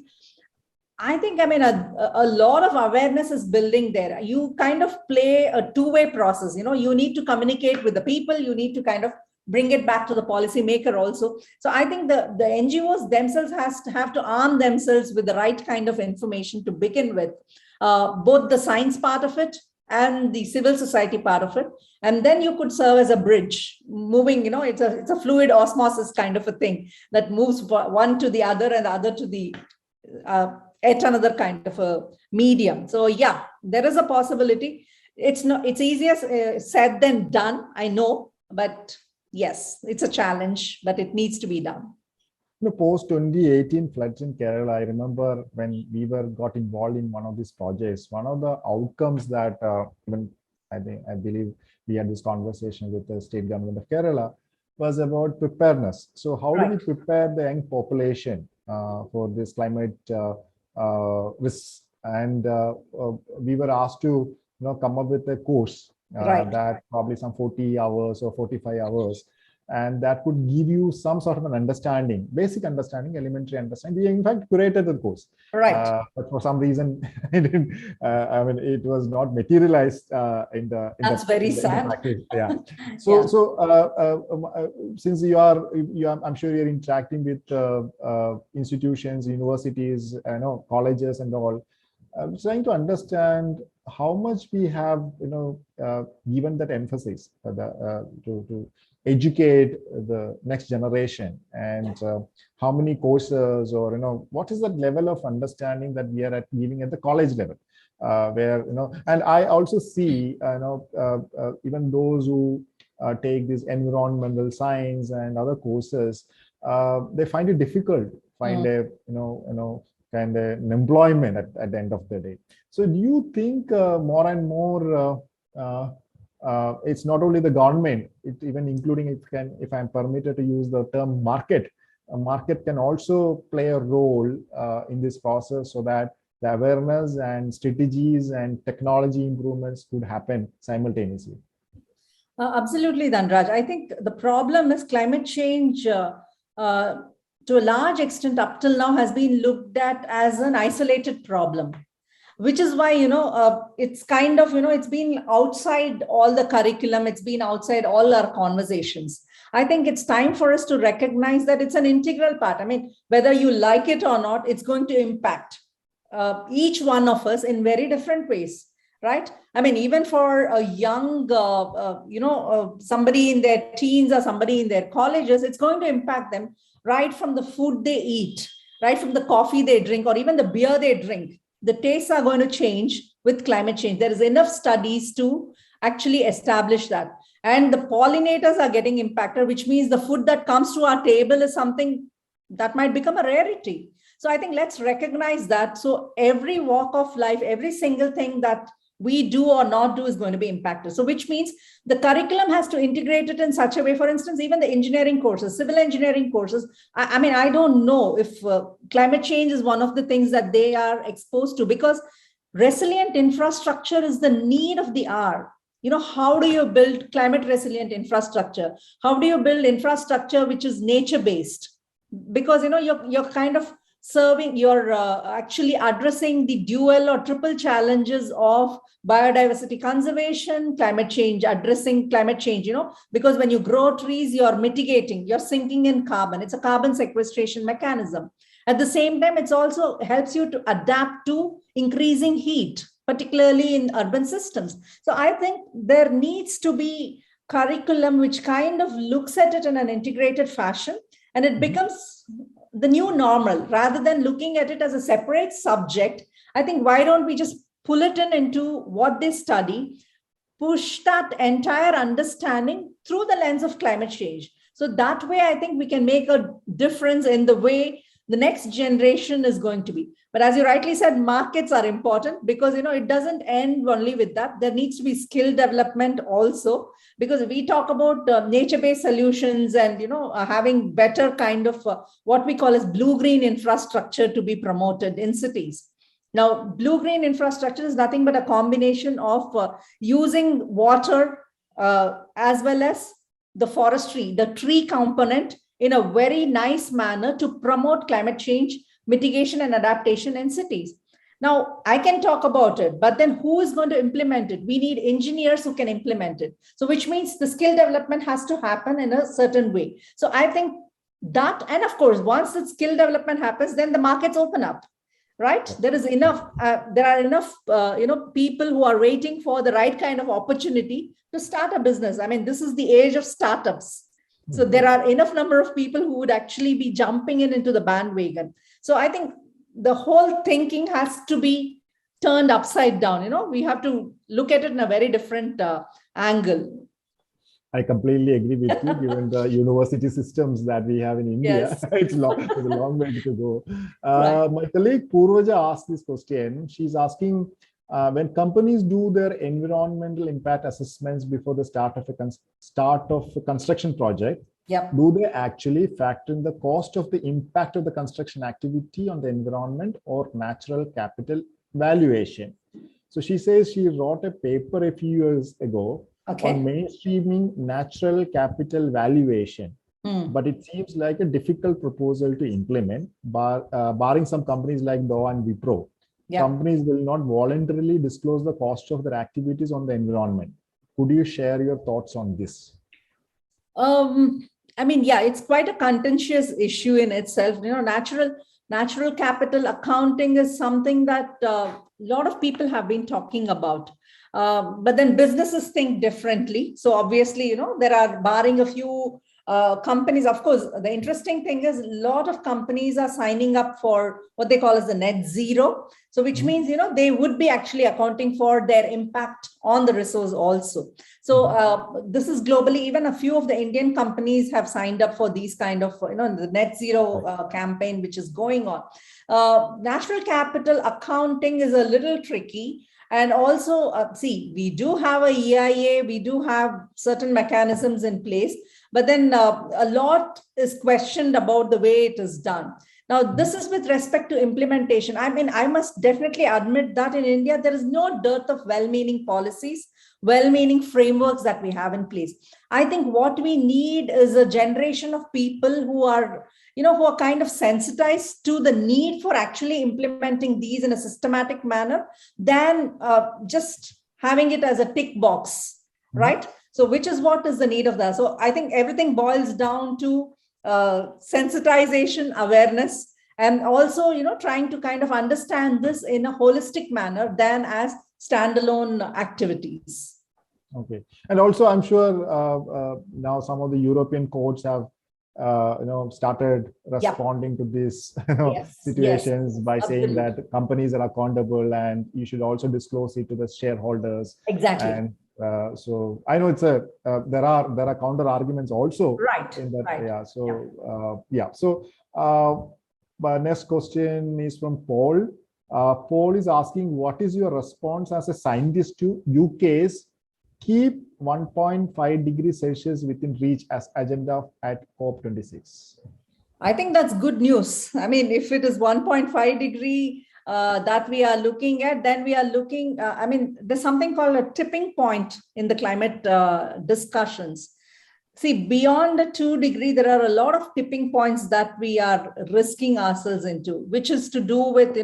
I think, a lot of awareness is building there. You kind of play a two-way process. You need to communicate with the people. You need to kind of bring it back to the policymaker also. So I think the NGOs themselves have to arm themselves with the right kind of information to begin with, both the science part of it and the civil society part of it. And then you could serve as a bridge, moving, it's a fluid osmosis kind of a thing that moves one to the other and the other to the at another kind of a medium. So yeah, there is a possibility. It's easier said than done, I know, but yes, it's a challenge, but it needs to be done. Post 2018 floods in Kerala, I remember when we got involved in one of these projects, one of the outcomes that I believe we had this conversation with the state government of Kerala was about preparedness. So how do we prepare the young population for this climate risks? And we were asked to come up with a course that probably some 40 hours or 45 hours, and that would give you some sort of an understanding, basic understanding, elementary understanding. We in fact curated the course, but for some reason it was not materialized in the practice. Yeah. So since you are I'm sure you're interacting with institutions, universities, colleges and all, I'm trying to understand how much we have given that emphasis to educate the next generation, and how many courses, or what is that level of understanding that we are giving at the college level, where and I also see even those who take this environmental science and other courses, they find it difficult to find an employment at the end of the day. So do you think more and more it's not only the government, even including, if I'm permitted to use the term market, a market can also play a role in this process, so that the awareness and strategies and technology improvements could happen simultaneously? Absolutely, Dhanuraj. I think the problem is climate change to a large extent up till now has been looked at as an isolated problem, which is why, it's kind of, it's been outside all the curriculum. It's been outside all our conversations. I think it's time for us to recognize that it's an integral part. I mean, whether you like it or not, it's going to impact each one of us in very different ways. right? I mean, even for a young, somebody in their teens or somebody in their colleges, it's going to impact them right from the food they eat, right from the coffee they drink, or even the beer they drink. The tastes are going to change with climate change. There is enough studies to actually establish that. And the pollinators are getting impacted, which means the food that comes to our table is something that might become a rarity. So I think let's recognize that. So every walk of life, every single thing that we do or not do is going to be impacted. So which means the curriculum has to integrate it in such a way. For instance, even the engineering courses, civil engineering courses, I mean, I don't know if climate change is one of the things that they are exposed to, because resilient infrastructure is the need of the hour. How do you build climate resilient infrastructure? How do you build infrastructure which is nature based? Because you're kind of you're actually addressing the dual or triple challenges of biodiversity conservation, climate change, addressing climate change, because when you grow trees, you're mitigating, you're sinking in carbon. It's a carbon sequestration mechanism. At the same time, it also helps you to adapt to increasing heat, particularly in urban systems. So I think there needs to be curriculum which kind of looks at it in an integrated fashion, and it becomes the new normal rather than looking at it as a separate subject. I think, why don't we just pull it into what they study, push that entire understanding through the lens of climate change. So that way, I think we can make a difference in the way the next generation is going to be. But as you rightly said, markets are important, because it doesn't end only with that. There needs to be skill development also, because we talk about nature-based solutions and having better kind of what we call as blue-green infrastructure to be promoted in cities. Now, blue-green infrastructure is nothing but a combination of using water as well as the forestry, the tree component, in a very nice manner to promote climate change mitigation and adaptation in cities. Now, I can talk about it, but then who is going to implement it? We need engineers who can implement it. So which means the skill development has to happen in a certain way. So I think that, and of course, once the skill development happens, then the markets open up, right? There is enough, there are enough, people who are waiting for the right kind of opportunity to start a business. I mean, this is the age of startups. So there are enough number of people who would actually be jumping into the bandwagon. So I think the whole thinking has to be turned upside down. We have to look at it in a very different angle. I completely agree with you, given the university systems that we have in India. Yes. It's a long way to go. Right. My colleague Purvaja asked this question. She's asking, when companies do their environmental impact assessments before the start of a construction project, Yep. do they actually factor in the cost of the impact of the construction activity on the environment or natural capital valuation? So she says she wrote a paper a few years ago on mainstreaming natural capital valuation. But it seems like a difficult proposal to implement, barring some companies like Dow and Wipro. Yeah. Companies will not voluntarily disclose the cost of their activities on the environment. Could you share your thoughts on this? I mean, yeah, it's quite a contentious issue in itself. Natural capital accounting is something that a lot of people have been talking about. But then businesses think differently. So obviously, there are, barring a few companies, of course, the interesting thing is a lot of companies are signing up for what they call as the net zero. So which means, they would be actually accounting for their impact on the resource also. So this is globally, even a few of the Indian companies have signed up for these kind of, the net zero campaign, which is going on. Natural capital accounting is a little tricky. And also, we do have a EIA, we do have certain mechanisms in place, but then a lot is questioned about the way it is done. Now, this is with respect to implementation. I mean, I must definitely admit that in India, there is no dearth of well-meaning policies, well-meaning frameworks that we have in place. I think what we need is a generation of people who are kind of sensitized to the need for actually implementing these in a systematic manner than just having it as a tick box, right? So which is what is the need of that. So I think everything boils down to sensitization, awareness, and also, trying to kind of understand this in a holistic manner than as standalone activities. Okay, and also I'm sure now some of the European courts have started responding to these situations by saying that companies are accountable and you should also disclose it to the shareholders. Exactly. And so I know it's there are counter arguments also in that. So my next question is from Paul. Paul is asking, what is your response as a scientist to UK's keep 1.5 degrees Celsius within reach as agenda at COP26? I think that's good news. I mean, if it is 1.5 degree that we are looking at, then we are looking, there's something called a tipping point in the climate discussions. See, beyond the 2 degree, there are a lot of tipping points that we are risking ourselves into, which is to do with,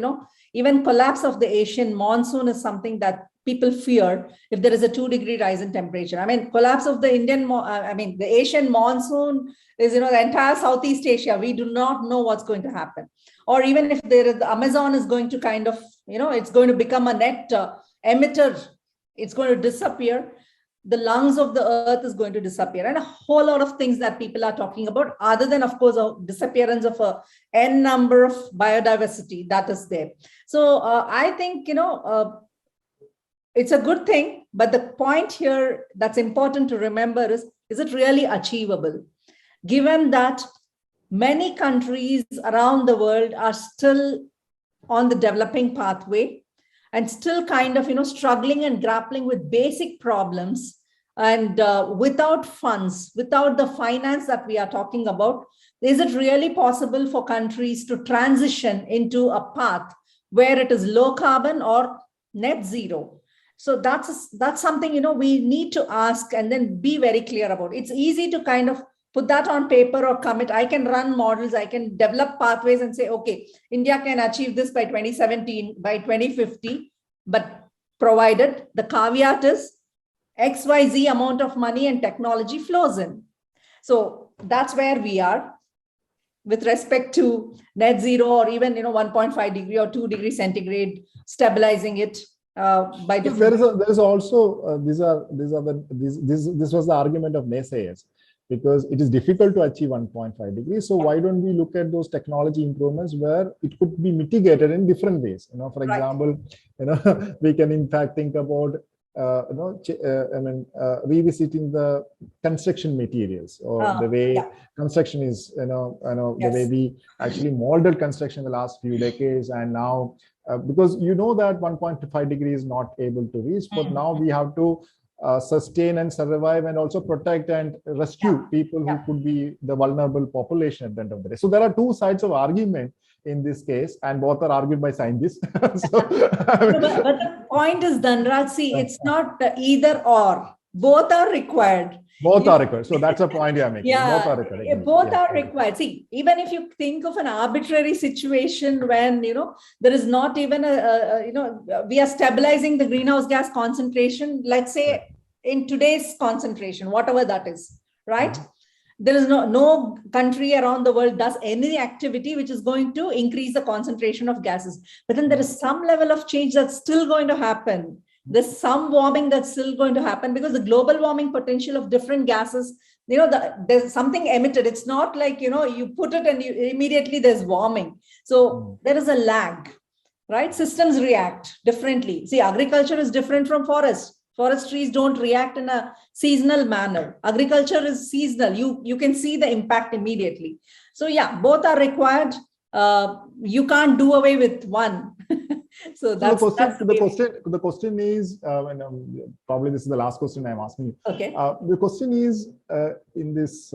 even collapse of the Asian monsoon is something that people fear if there is a 2 degree rise in temperature. I mean, collapse of the the Asian monsoon is, the entire Southeast Asia. We do not know what's going to happen. Or even if the Amazon is going to kind of, it's going to become a net emitter, it's going to disappear. The lungs of the earth is going to disappear, and a whole lot of things that people are talking about, other than, of course, a disappearance of a n number of biodiversity that is there. So I think, it's a good thing, but the point here that's important to remember is it really achievable? Given that many countries around the world are still on the developing pathway and still kind of, struggling and grappling with basic problems, and without funds, without the finance that we are talking about, is it really possible for countries to transition into a path where it is low carbon or net zero? So that's something, we need to ask and then be very clear about. It's easy to kind of put that on paper or commit. I can run models, I can develop pathways and say, okay, India can achieve this by 2017, by 2050, but provided the caveat is XYZ amount of money and technology flows in. So that's where we are with respect to net zero, or even, 1.5 degree or 2 degree centigrade, stabilizing it. By different. There is also this was the argument of naysayers, because it is difficult to achieve 1.5 degrees. So why don't we look at those technology improvements where it could be mitigated in different ways? For example, we can in fact think about revisiting the construction materials, or the way construction is, the way we actually molded construction in the last few decades, and now. Because that 1.5 degree is not able to reach, but now we have to sustain and survive and also protect and rescue people who could be the vulnerable population at the end of the day. So there are two sides of argument in this case, and both are argued by scientists. But the point is, Dhanuraj, see, it's not either or. Both are required. Both are required. So that's a point you're making. Both are required. Both are required. See, even if you think of an arbitrary situation when, there is not even we are stabilizing the greenhouse gas concentration, let's say in today's concentration, whatever that is, right? There is no country around the world does any activity which is going to increase the concentration of gases. But then there is some level of change that's still going to happen. There's some warming that's still going to happen, because the global warming potential of different gases, there's something emitted. It's not like, you put it and immediately there's warming. So there is a lag, right? Systems react differently. See, agriculture is different from forest. Forest trees don't react in a seasonal manner. Agriculture is seasonal. You can see the impact immediately. So both are required. You can't do away with one. So that's the question is, probably this is the last question I'm asking you. Okay. The question is, in this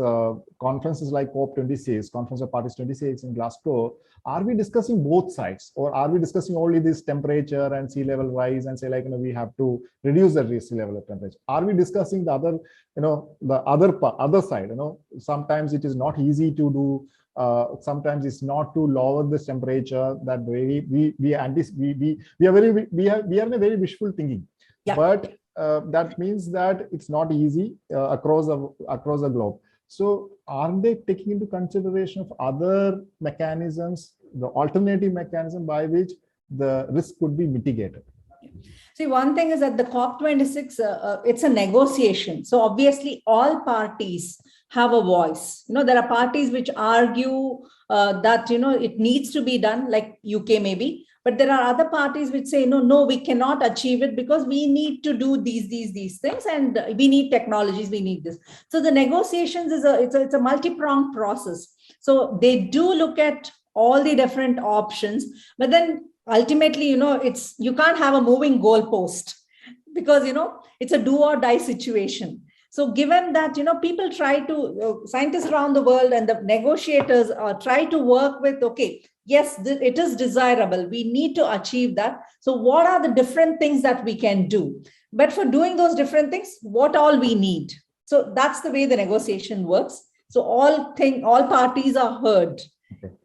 conferences like COP26, Conference of Parties 26 in Glasgow, are we discussing both sides, or are we discussing only this temperature and sea level rise and say, like, we have to reduce the sea level of temperature? Are we discussing the other, the other side? Sometimes it is not easy to do. Sometimes it's not to lower this temperature that way we are in a very wishful thinking, but that means that it's not easy across the globe. So are they taking into consideration of other mechanisms, the alternative mechanism by which the risk could be mitigated? See, one thing is that the COP26, it's a negotiation. So obviously, all parties have a voice. There are parties which argue that it needs to be done, like UK maybe, but there are other parties which say no, we cannot achieve it because we need to do these things, and we need technologies, we need this. So the negotiations it's a multi-pronged process. So they do look at all the different options, but then ultimately, it's you can't have a moving goalpost because it's a do or die situation. So given that people try to scientists around the world and the negotiators try to work with, okay, yes, it is desirable, we need to achieve that. So what are the different things that we can do? But for doing those different things, what all we need? So that's the way the negotiation works. So all parties are heard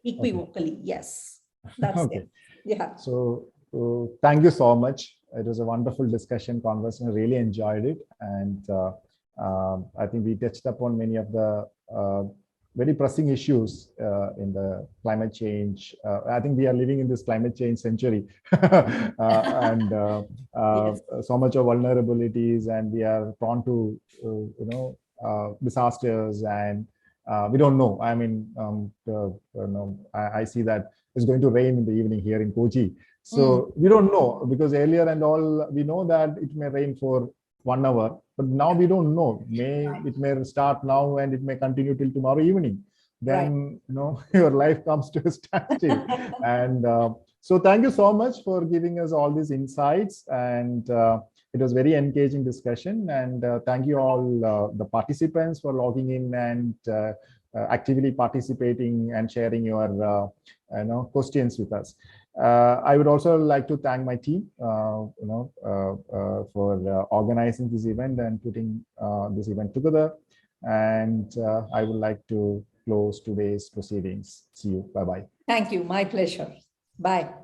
equivocally. Yes, that's it. Yeah. So thank you so much. It was a wonderful discussion, conversation. I really enjoyed it. And I think we touched upon many of the very pressing issues in the climate change. I think we are living in this climate change century and Yes. so much of vulnerabilities, and we are prone to, disasters, and we don't know. I mean, I see that it's going to rain in the evening here in Kochi. So we don't know, because earlier and all, we know that it may rain for 1 hour, but now we don't know. It may start now and it may continue till tomorrow evening. Then, your life comes to a standstill. And so thank you so much for giving us all these insights. And it was very engaging discussion. And thank you all the participants for logging in and actively participating and sharing your questions with us. I would also like to thank my team, for organizing this event and putting this event together. And I would like to close today's proceedings. See you. Bye-bye. Thank you. My pleasure. Bye.